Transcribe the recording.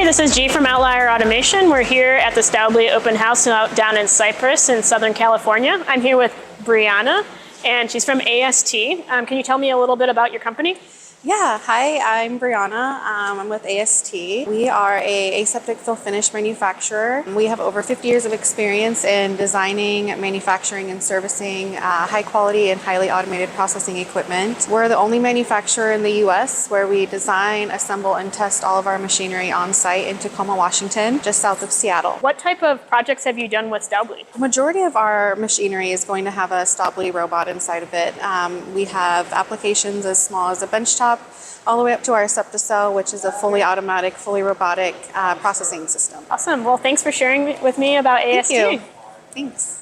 Hey, this is G from Outlier Automation. We're here at the Staubli open house down in Cypress in Southern California. I'm here with Brianna, and she's from AST. Can you tell me a little bit about your company? Yeah, hi, I'm Brianna. I'm with AST. We are a aseptic fill finish manufacturer. We have over 50 years of experience in designing, manufacturing, and servicing high quality and highly automated processing equipment. We're the only manufacturer in the US where we design, assemble, and test all of our machinery on site in Tacoma, Washington, just south of Seattle. What type of projects have you done with Staubli? The majority of our machinery is going to have a Staubli robot inside of it. We have applications as small as a benchtop all the way up to our Aseptic, which is a fully automatic, fully robotic processing system. Awesome. Well, thanks for sharing with me about AST. Thank you. Thanks.